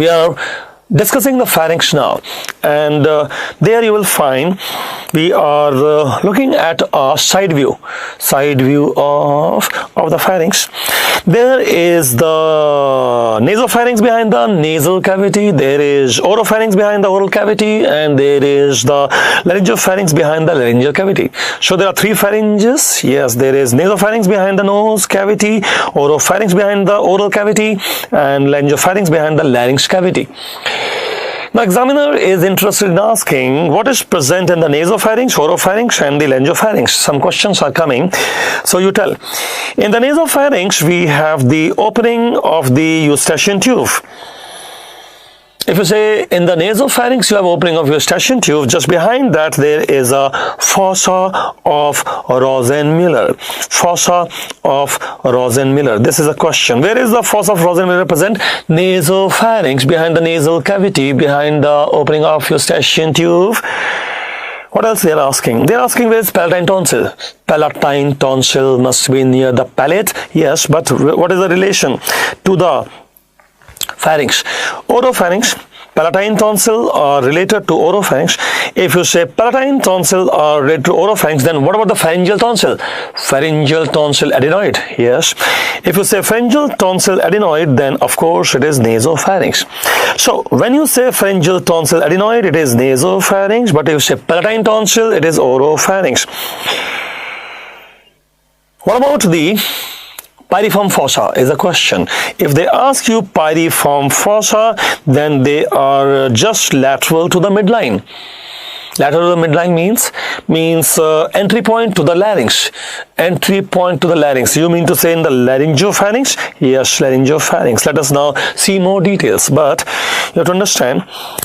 We are discussing the pharynx now, and there you will find we are looking at a side view of the pharynx. There is the nasopharynx behind the nasal cavity, there is oropharynx behind the oral cavity, and there is the laryngopharynx behind the laryngeal cavity. So there are three pharynges. Yes, there is nasopharynx behind the nose cavity, oropharynx behind the oral cavity, and laryngopharynx behind the larynx cavity. The examiner is interested in asking what is present in the nasopharynx, oropharynx, and the laryngopharynx. Some questions are coming, so you tell. In the nasopharynx, we have the opening of the eustachian tube. If you say in the nasopharynx you have opening of eustachian tube, just behind that there is a fossa of Rosenmüller. Fossa of Rosenmüller. This is a question. Where is the fossa of Rosenmüller present? Nasopharynx, behind the nasal cavity, behind the opening of eustachian tube. What else they are asking? They are asking where is palatine tonsil. Palatine tonsil must be near the palate. Yes, but what is the relation to the pharynx? Oropharynx, palatine tonsil are related to oropharynx. If you say palatine tonsil are related to oropharynx, then what about the pharyngeal tonsil? Pharyngeal tonsil adenoid. Yes. If you say pharyngeal tonsil adenoid, then of course it is nasopharynx. So when you say pharyngeal tonsil adenoid, it is nasopharynx, but if you say palatine tonsil, it is oropharynx. What about the pyriform fossa is a question. If they ask you pyriform fossa, then they are just lateral to the midline. Lateral to the midline means entry point to the larynx. Entry point to the larynx. You mean to say in the laryngopharynx? Yes, laryngopharynx. Let us now see more details. But you have to understand,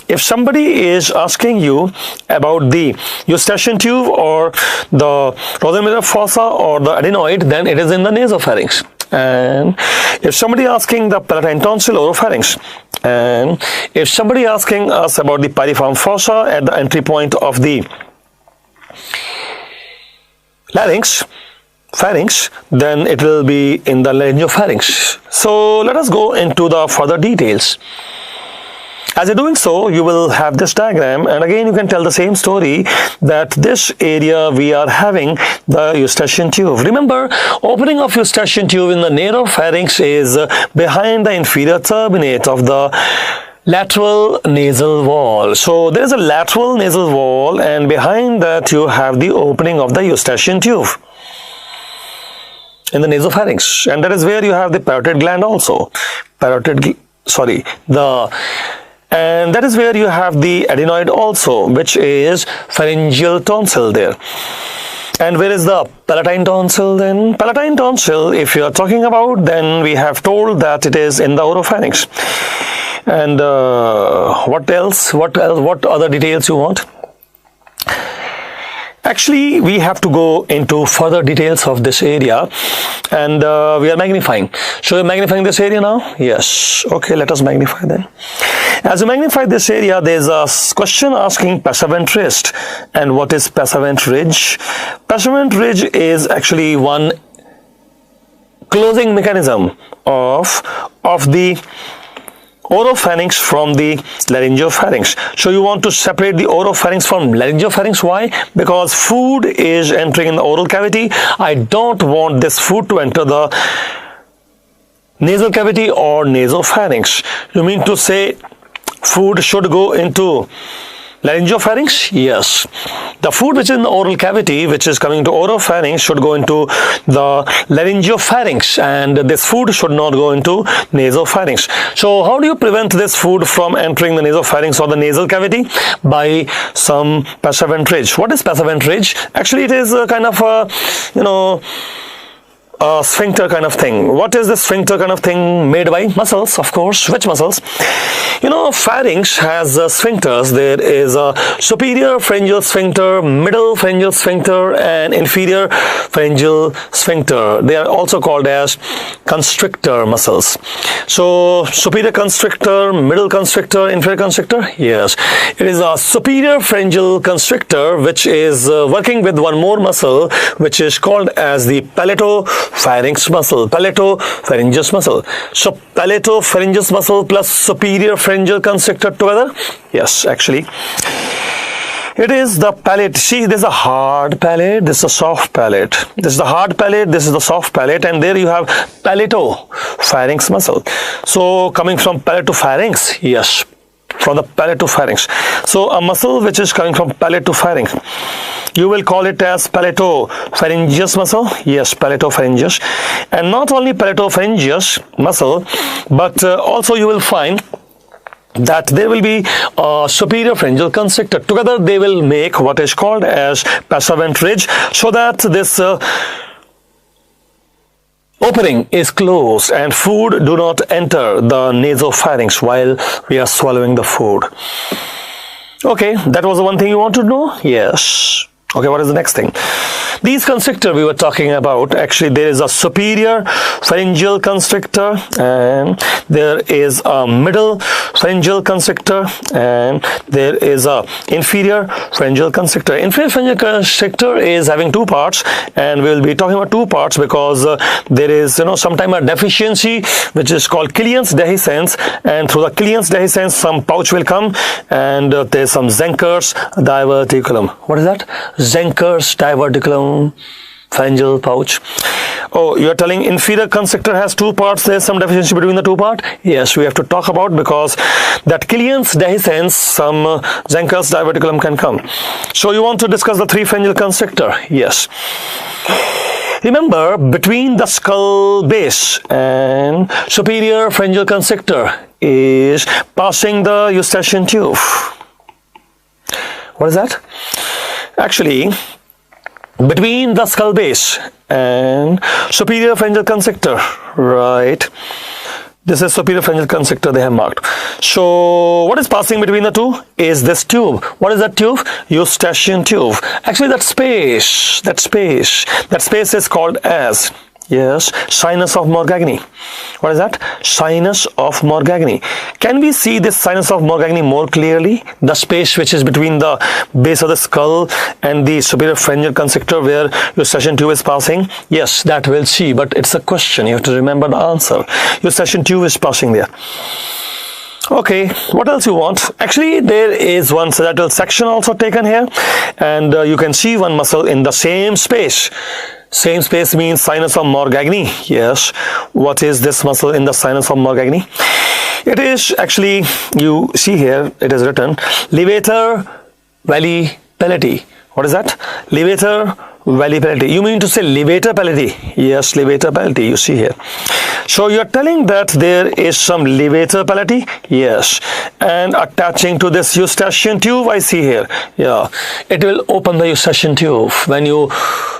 if somebody is asking you about the eustachian tube or the Rosenmüller fossa or the adenoid, then it is in the nasopharynx. And if somebody asking the palatine tonsil, oropharynx, and if somebody asking us about the pyriform fossa at the entry point of the pharynx, then it will be in the laryngopharynx. So let us go into the further details. As you're doing so, you will have this diagram, and again you can tell the same story that this area we are having the eustachian tube. Remember, opening of eustachian tube in the naropharynx is behind the inferior turbinate of the lateral nasal wall. So there is a lateral nasal wall, and behind that you have the opening of the eustachian tube in the nasopharynx, and that is where you have the parotid gland also. And that is where you have the adenoid also, which is pharyngeal tonsil there. And where is the palatine tonsil then? Palatine tonsil, if you are talking about, then we have told that it is in the oropharynx. And what else? What other details you want? Actually, we have to go into further details of this area, and we are magnifying. So, we are magnifying this area now? Yes. Okay, let us magnify then. As we magnify this area, there is a question asking passavant wrist. And what is passavant ridge? Passavant ridge is actually one closing mechanism of the oropharynx from the laryngopharynx. So you want to separate the oropharynx from laryngopharynx. Why? Because food is entering in the oral cavity. I don't want this food to enter the nasal cavity or nasopharynx. You mean to say food should go into laryngopharynx? Yes. The food which is in the oral cavity, which is coming to oropharynx, should go into the laryngopharynx, and this food should not go into nasopharynx. So how do you prevent this food from entering the nasopharynx or the nasal cavity? By some passavant ridge. What is passavant ridge? Actually, it is a kind of a, a sphincter kind of thing. What is the sphincter kind of thing? Made by muscles, of course. Which muscles? You know, pharynx has sphincters. There is a superior pharyngeal sphincter, middle pharyngeal sphincter, and inferior pharyngeal sphincter. They are also called as constrictor muscles. So, superior constrictor, middle constrictor, inferior constrictor? Yes. It is a superior pharyngeal constrictor which is working with one more muscle which is called as the palato palatopharynx muscle, palatopharyngeus muscle. So palatopharyngeus muscle plus superior pharyngeal constrictor together. Yes, actually. It is the palate. See, there's a hard palate, this is a soft palate. This is the hard palate, this is the soft palate, and there you have palatopharynx muscle. So coming from palatopharynx, yes, from the palate to pharynx. So a muscle which is coming from palate to pharynx, you will call it as palatopharyngeus muscle. Yes, palatopharyngeus. And not only palatopharyngeus muscle, but also you will find that there will be a superior pharyngeal constrictor. Together they will make what is called as passavant ridge, so that this opening is closed and food do not enter the nasopharynx while we are swallowing the food. Okay, that was the one thing you want to know? Yes. Okay, what is the next thing? These constrictor we were talking about, actually there is a superior pharyngeal constrictor and there is a middle pharyngeal constrictor and there is a inferior pharyngeal constrictor. Inferior pharyngeal constrictor is having two parts, and we will be talking about two parts because there is sometime a deficiency which is called Killian's dehiscence, and through the Killian's dehiscence some pouch will come, and there is some Zenker's diverticulum. What is that? Zenker's diverticulum pharyngeal pouch. Oh, you are telling inferior constrictor has two parts, there is some deficiency between the two parts? Yes, we have to talk about, because that Killian's dehiscence, some Zenker's diverticulum can come. So you want to discuss the three pharyngeal constrictor? Yes. Remember, between the skull base and superior pharyngeal constrictor is passing the eustachian tube. What is that? Actually, between the skull base and superior pharyngeal constrictor, right? This is superior pharyngeal constrictor they have marked. So what is passing between the two is this tube. What is that tube? Eustachian tube. Actually that space is called as, yes, sinus of Morgagni. What is that? Sinus of Morgagni. Can we see this sinus of Morgagni more clearly? The space which is between the base of the skull and the superior pharyngeal constrictor where eustachian tube is passing? Yes, that we'll see, but it's a question. You have to remember the answer. Eustachian tube is passing there. Okay, what else you want? Actually, there is one sagittal section also taken here, and you can see one muscle in the same space. Same space means sinus of Morgagni. Yes. What is this muscle in the sinus of Morgagni? It is actually, you see here, it is written levator veli pallati. What is that? Levator veli pallati. You mean to say levator pallati? Yes, levator pallati, you see here. So you are telling that there is some levator pallati? Yes. And attaching to this eustachian tube, I see here. Yeah. It will open the eustachian tube. When you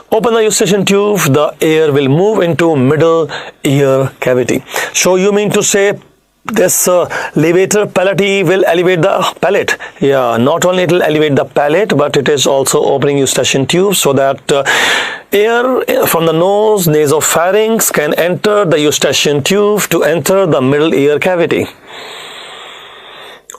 open the eustachian tube, the air will move into middle ear cavity. So you mean to say this levator pallati will elevate the palate? Yeah, not only it will elevate the palate, but it is also opening eustachian tube so that air from the nose, nasopharynx can enter the eustachian tube to enter the middle ear cavity.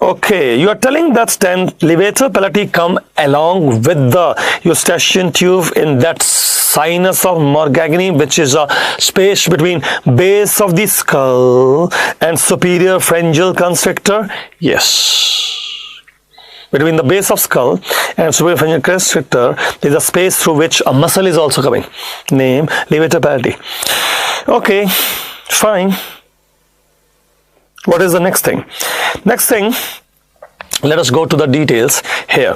Okay, you are telling that then levator pallati come along with the eustachian tube in that sinus of Morgagni, which is a space between base of the skull and superior pharyngeal constrictor? Yes. Between the base of skull and superior pharyngeal constrictor, there is a space through which a muscle is also coming. Name levator pallati. Okay, fine. What is the next thing? Next thing, let us go to the details here.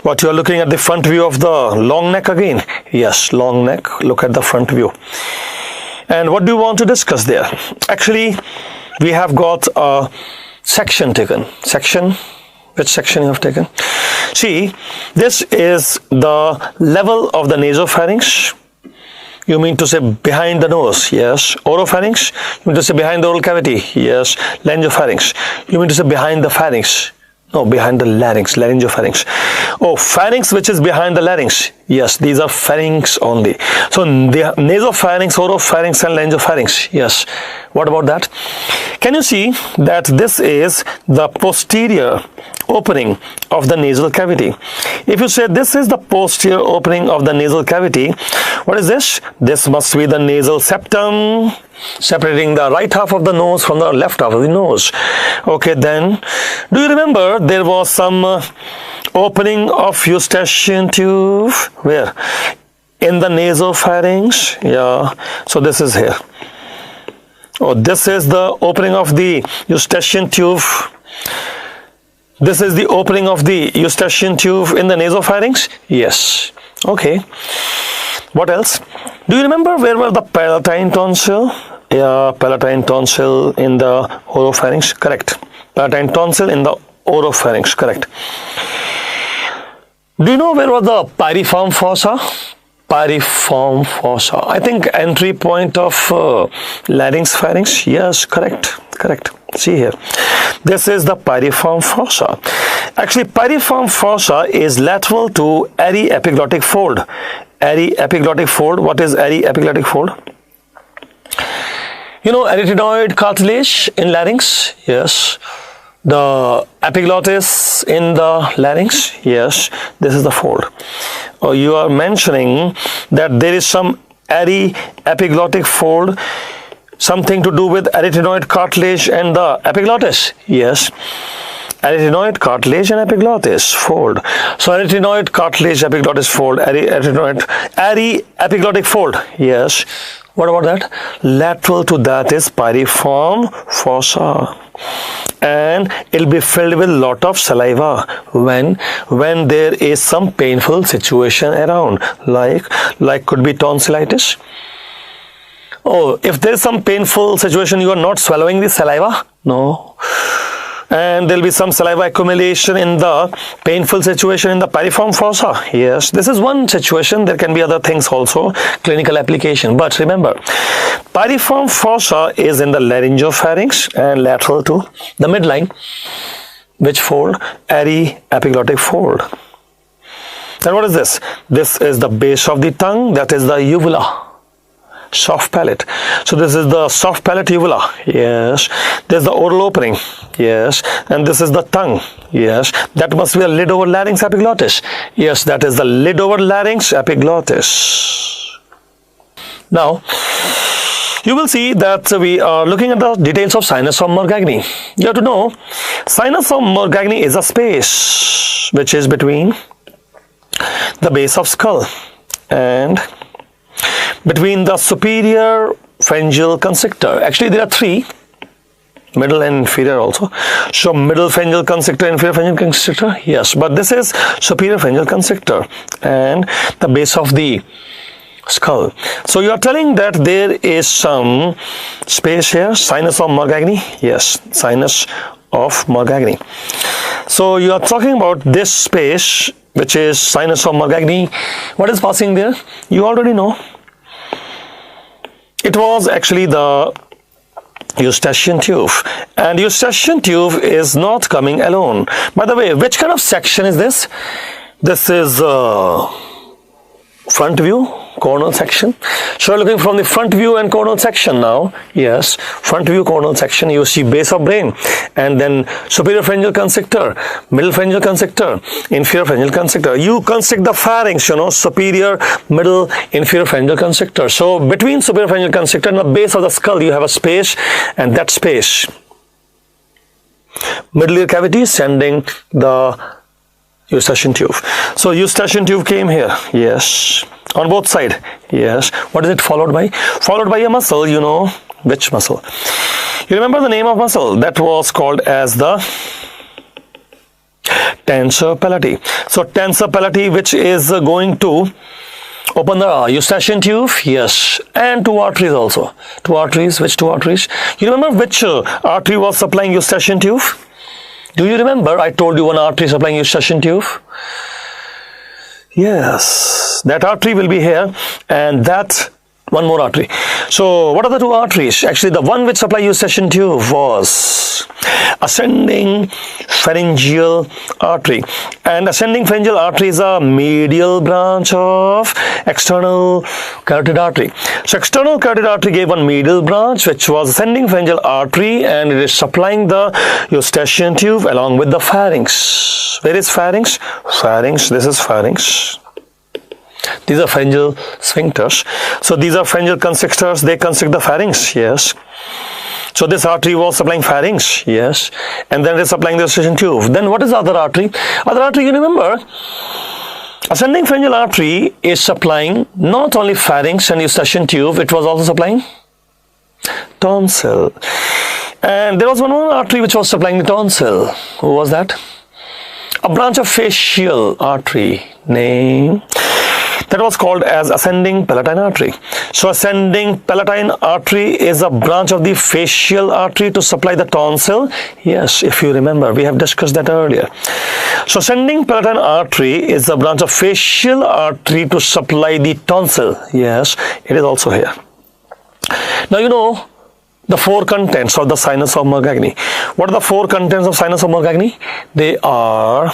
What you are looking at the front view of the long neck again? Yes, long neck. Look at the front view. And what do you want to discuss there? Actually, we have got a section taken. Section? Which section you have taken? See, this is the level of the nasopharynx. You mean to say behind the nose? Yes. Oropharynx? You mean to say behind the oral cavity? Yes. Laryngopharynx? You mean to say behind the pharynx? No, behind the larynx, laryngopharynx. Oh, pharynx, which is behind the larynx. Yes, these are pharynx only. So the nasopharynx, oropharynx, and laryngopharynx. Yes. What about that? Can you see that this is the posterior opening of the nasal cavity? If you say this is the posterior opening of the nasal cavity, what is this? This must be the nasal septum, separating the right half of the nose from the left half of the nose. Okay, then, do you remember there was some opening of eustachian tube? Where? In the nasopharynx. Yeah, so this is here. Oh, this is the opening of the eustachian tube. This is the opening of the eustachian tube in the nasopharynx. Yes. Okay. What else? Do you remember where were the palatine tonsil? Yeah, palatine tonsil in the oropharynx. Correct. Palatine tonsil in the oropharynx. Correct. Do you know where was the piriform fossa? Piriform fossa. I think entry point of larynx pharynx. Yes, correct. Correct. See here. This is the piriform fossa. Actually, piriform fossa is lateral to airy epiglottic fold. Airy epiglottic fold. What is airy epiglottic fold? You know arytenoid cartilage in larynx? Yes. The epiglottis in the larynx? Yes. This is the fold. Oh, you are mentioning that there is some airy epiglottic fold, something to do with arytenoid cartilage and the epiglottis? Yes. Arytenoid cartilage and epiglottis fold. So arytenoid cartilage, epiglottis fold, airy epiglottic fold. Yes. What about that? Lateral to that is piriform fossa, and it'll be filled with lot of saliva when there is some painful situation around, like could be tonsillitis. Oh, if there is some painful situation, you are not swallowing the saliva? No. And there will be some saliva accumulation in the painful situation in the piriform fossa. Yes, this is one situation. There can be other things also, clinical application. But remember, piriform fossa is in the laryngopharynx and lateral to the midline. Which fold? Airy epiglottic fold. Then what is this? This is the base of the tongue. That is the uvula. Soft palate. So this is the soft palate uvula. Yes. This is the oral opening. Yes. And this is the tongue. Yes. That must be a lid over larynx epiglottis. Yes, that is the lid over larynx epiglottis. Now, you will see that we are looking at the details of sinus of Morgagni. You have to know, sinus of Morgagni is a space which is between the base of skull and between the superior pharyngeal constrictor. Actually, there are three, middle and inferior also. So, middle pharyngeal constrictor, inferior pharyngeal constrictor, yes. But this is superior pharyngeal constrictor and the base of the skull. So, you are telling that there is some space here, sinus of Morgagni. Yes, sinus of Morgagni. So, you are talking about this space, which is sinus of Morgagni. What is passing there? You already know. It was actually the eustachian tube, and eustachian tube is not coming alone. By the way, which kind of section is this? This is front view, coronal section. So we're looking from the front view and coronal section now. Yes, front view, coronal section. You see base of brain, and then superior pharyngeal constrictor, middle pharyngeal constrictor, inferior pharyngeal constrictor. You constrict the pharynx, you know, superior, middle, inferior pharyngeal constrictor. So between superior pharyngeal constrictor and the base of the skull, you have a space, and that space, middle ear cavity sending the eustachian tube. So eustachian tube came here. Yes. On both sides. Yes. What is it followed by? Followed by a muscle, you know. Which muscle? You remember the name of muscle? That was called as the tensor palati. So tensor palati, which is going to open the eustachian tube. Yes. And two arteries also. Two arteries. Which two arteries? You remember which artery was supplying eustachian tube? Do you remember I told you one artery supplying eustachian tube? Yes, that artery will be here, and that one more artery. So what are the two arteries? Actually, the one which supply eustachian tube was ascending pharyngeal artery, and ascending pharyngeal artery is a medial branch of external carotid artery. So external carotid artery gave one medial branch which was ascending pharyngeal artery, and it is supplying the eustachian tube along with the pharynx. Where is pharynx? Pharynx, this is pharynx. These are pharyngeal sphincters. So these are pharyngeal constrictors, they constrict the pharynx, yes. So this artery was supplying pharynx, yes, and then it is supplying the eustachian tube. Then what is the other artery? Other artery, you remember, ascending pharyngeal artery is supplying not only pharynx and eustachian tube, it was also supplying tonsil. And there was one more artery which was supplying the tonsil. Who was that? A branch of facial artery, name, that was called as ascending palatine artery. So ascending palatine artery is a branch of the facial artery to supply the tonsil. Yes, if you remember, we have discussed that earlier. So ascending palatine artery is a branch of facial artery to supply the tonsil. Yes, it is also here. Now you know the four contents of the sinus of Morgagni. What are the four contents of sinus of Morgagni? They are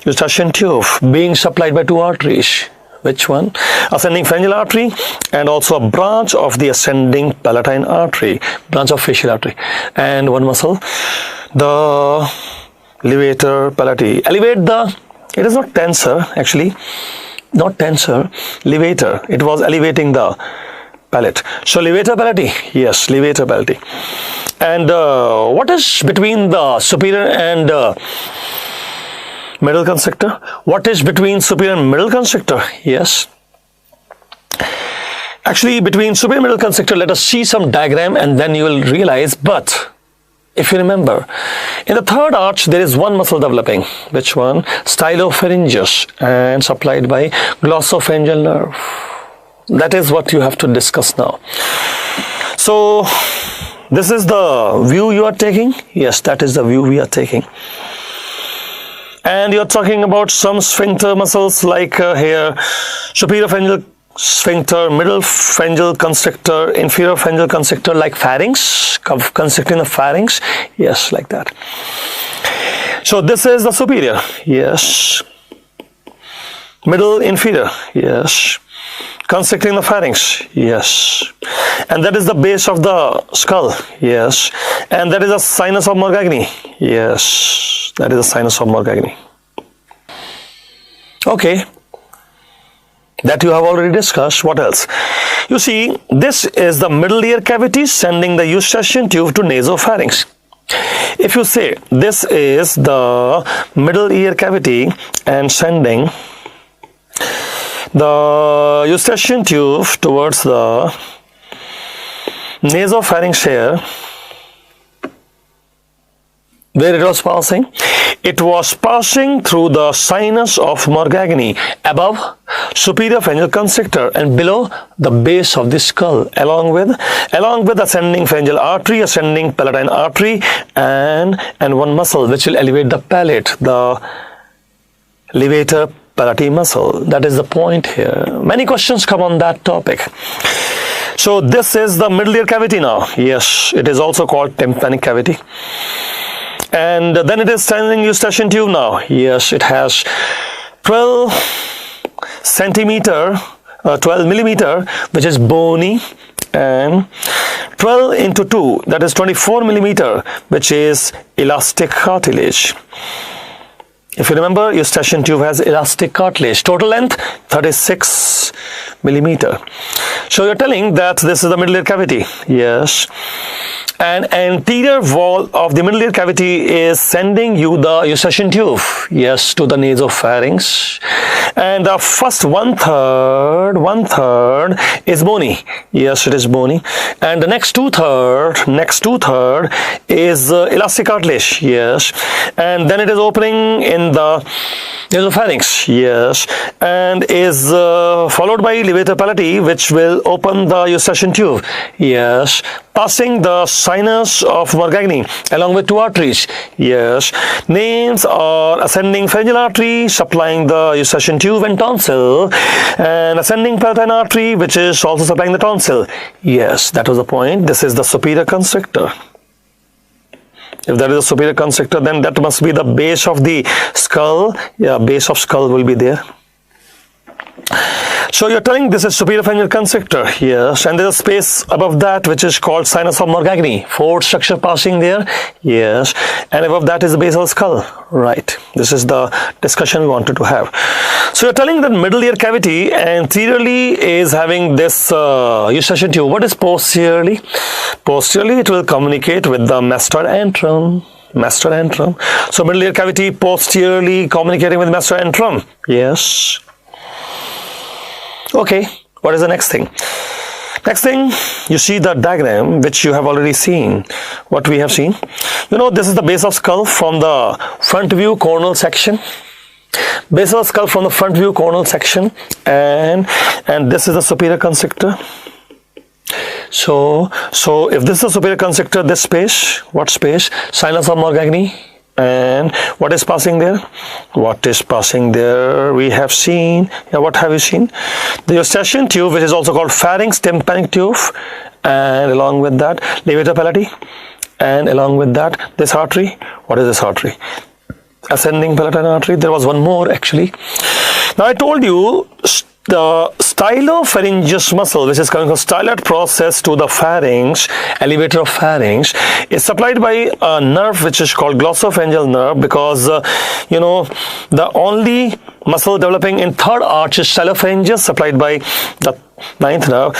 eustachian tube being supplied by two arteries. Which one? Ascending pharyngeal artery and also a branch of the ascending palatine artery, branch of facial artery, and one muscle, the levator palati. Elevate the, it is not tensor actually, not tensor, levator. It was elevating the palate. So levator palati, yes, levator palati. And what is between the superior and middle constrictor? What is between superior and middle constrictor? Yes. Actually, between superior and middle constrictor, let us see some diagram and then you will realize. But if you remember, in the third arch, there is one muscle developing. Which one? Stylopharyngeus, and supplied by glossopharyngeal nerve. That is what you have to discuss now. So, this is the view you are taking. Yes, that is the view we are taking. And you're talking about some sphincter muscles like here, superior pharyngeal sphincter, middle pharyngeal constrictor, inferior pharyngeal constrictor like pharynx, constricting the pharynx, yes, like that. So this is the superior, yes. Middle, inferior, yes. Constricting the pharynx, yes. And that is the base of the skull, yes. And that is a sinus of Morgagni, yes. That is the sinus of Morgagni. Okay. That you have already discussed. What else? You see, this is the middle ear cavity sending the eustachian tube to nasopharynx. If you say this is the middle ear cavity and sending the eustachian tube towards the nasopharynx here, where it was passing? It was passing through the sinus of Morgagni, above superior pharyngeal constrictor and below the base of the skull, along with ascending pharyngeal artery, ascending palatine artery, and one muscle which will elevate the palate, the levator palati muscle. That is the point here. Many questions come on that topic. So this is the middle ear cavity now. Yes, it is also called tympanic cavity. And then it is sending eustachian tube now. Yes, it has 12 millimeter, which is bony, and 12 into 2, that is 24 millimeter, which is elastic cartilage. If you remember, eustachian tube has elastic cartilage. Total length 36 millimeter. So you're telling that this is the middle ear cavity. Yes. And anterior wall of the middle ear cavity is sending you the eustachian tube. Yes, to the nasopharynx. And the first one third is bony. Yes, it is bony. And the next two third is elastic cartilage. Yes. And then it is opening in the There's a pharynx, yes, and is followed by levator palatii, which will open the eustachian tube, yes, passing the sinus of Morgagni along with two arteries, yes. Names are ascending pharyngeal artery supplying the eustachian tube and tonsil, and ascending palatine artery, which is also supplying the tonsil. Yes, that was the point. This is the superior constrictor. If that is a superior constrictor, then that must be the base of the skull. Yeah, base of skull will be there. So you're telling this is superior pharyngeal constrictor, yes, and there's a space above that which is called sinus of Morgagni, fourth structure passing there, yes, and above that is the base of the skull, right. This is the discussion we wanted to have. So you're telling that middle ear cavity anteriorly is having this eustachian tube. What is posteriorly? Posteriorly it will communicate with the mastoid antrum. Mastoid antrum. So middle ear cavity posteriorly communicating with mastoid antrum, yes. Okay, what is the next thing? Next thing, you see the diagram which you have already seen. What we have seen, you know, this is the base of skull from the front view coronal section. Base of skull from the front view coronal section, and this is the superior constrictor. So if this is the superior constrictor, this space, what space? Sinus of Morgagni. And what is passing there? What is passing there? We have seen, yeah, what have you seen? The eustachian tube, which is also called pharynx tympanic tube, and along with that, levator palatii, and along with that, this artery. What is this artery? Ascending palatine artery. There was one more actually. Now I told you the stylopharyngeus muscle, which is coming from styloid process to the pharynx, elevator of pharynx, is supplied by a nerve which is called glossopharyngeal nerve, because you know, the only muscle developing in third arch is stylopharyngeus, supplied by the ninth nerve,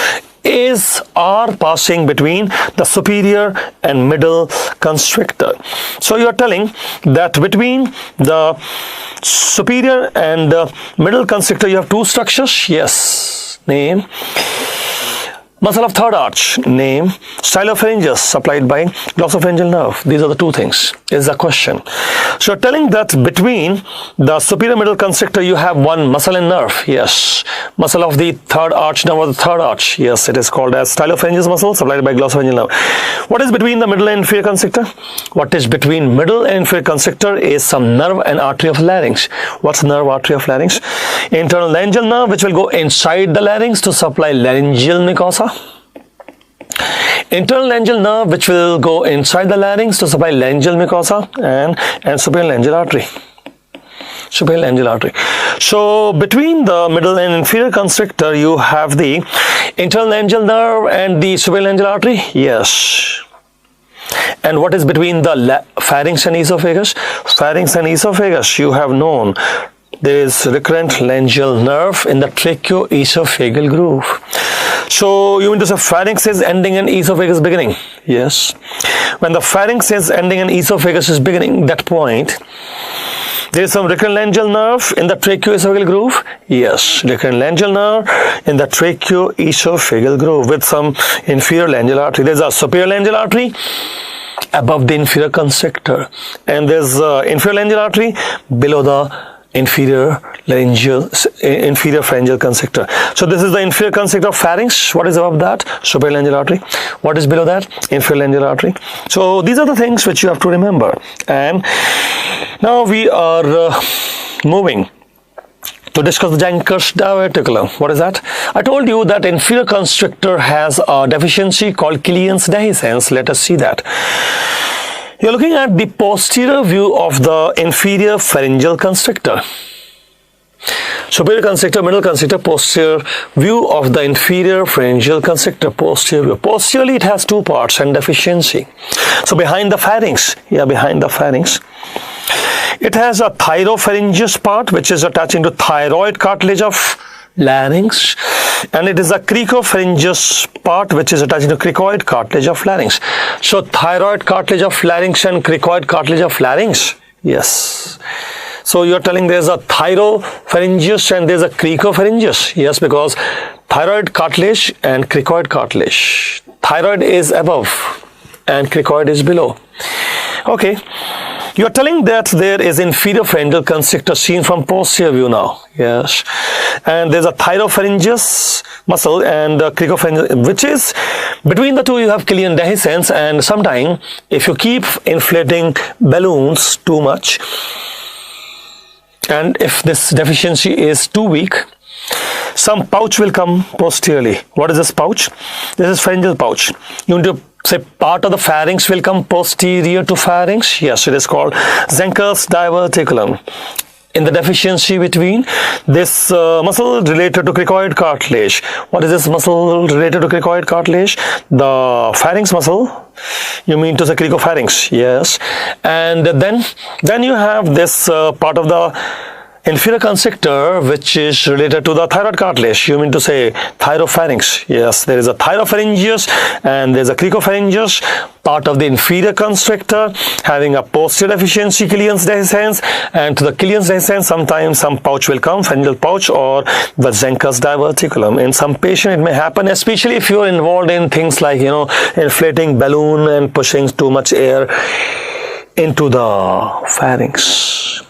are passing between the superior and middle constrictor. So you are telling that between the superior and middle constrictor you have two structures, yes. Name. Muscle of third arch, name. Stylopharyngeus supplied by glossopharyngeal nerve. These are the two things, is the question. So you're telling that between the superior middle constrictor you have one muscle and nerve, yes. Muscle of the third arch, nerve of the third arch, yes, it is called as stylopharyngeus muscle supplied by glossopharyngeal nerve. What is between the middle and inferior constrictor? What is between middle and inferior constrictor is some nerve and artery of larynx. What's nerve, artery of larynx? Internal laryngeal nerve, which will go inside the larynx to supply laryngeal mucosa. Internal laryngeal nerve, which will go inside the larynx to supply laryngeal mucosa, and superior laryngeal artery. Superior laryngeal artery. So between the middle and inferior constrictor you have the internal laryngeal nerve and the superior laryngeal artery, yes. And what is between the pharynx and esophagus? Pharynx and esophagus, you have known there is recurrent laryngeal nerve in the tracheoesophageal groove. So you mean to say pharynx is ending and esophagus beginning? Yes. When the pharynx is ending and esophagus is beginning, that point, there is some recurrent laryngeal nerve in the tracheoesophageal groove. Yes, recurrent laryngeal nerve in the tracheoesophageal groove with some inferior laryngeal artery. There is a superior laryngeal artery above the inferior constrictor, and there's inferior laryngeal artery below the inferior pharyngeal constrictor. So this is the inferior constrictor of pharynx. What is above that? Superior laryngeal artery. What is below that? Inferior laryngeal artery. So these are the things which you have to remember. And now we are moving to discuss the Janker's diverticulum. What is that? I told you that inferior constrictor has a deficiency called Killian's dehiscence. Let us see that. You're looking at the posterior view of the inferior pharyngeal constrictor. Superior constrictor, middle constrictor, posterior view of the inferior pharyngeal constrictor, posterior view. Posteriorly it has two parts and deficiency. So behind the pharynx, behind the pharynx, it has a thyropharyngeus part which is attaching to thyroid cartilage of larynx, and it is a cricopharyngeus part which is attaching to cricoid cartilage of larynx. So thyroid cartilage of larynx and cricoid cartilage of larynx, yes. So you are telling there is a thyropharyngeus and there is a cricopharyngeus, yes, because thyroid cartilage and cricoid cartilage. Thyroid is above and cricoid is below. Okay. You are telling that there is inferior pharyngeal constrictor seen from posterior view now. Yes. And there's a thyropharyngeus muscle and cricopharyngeus, which is between the two you have Killian dehiscence, and sometimes if you keep inflating balloons too much, and if this deficiency is too weak, some pouch will come posteriorly. What is this pouch? This is pharyngeal pouch. You need to say part of the pharynx will come posterior to pharynx. Yes, it is called Zenker's diverticulum. In the deficiency between this muscle related to cricoid cartilage. What is this muscle related to cricoid cartilage? The pharynx muscle. You mean to say cricopharynx? Yes. And then you have this part of the inferior constrictor which is related to the thyroid cartilage. You mean to say thyropharynx? Yes, there is a thyropharyngeus and there is a cricopharyngeus, part of the inferior constrictor having a posterior deficiency, Killian's dehiscence, and to the Killian's dehiscence sometimes some pouch will come, pharyngeal pouch or the Zenker's diverticulum. In some patient it may happen, especially if you are involved in things like, inflating balloon and pushing too much air into the pharynx.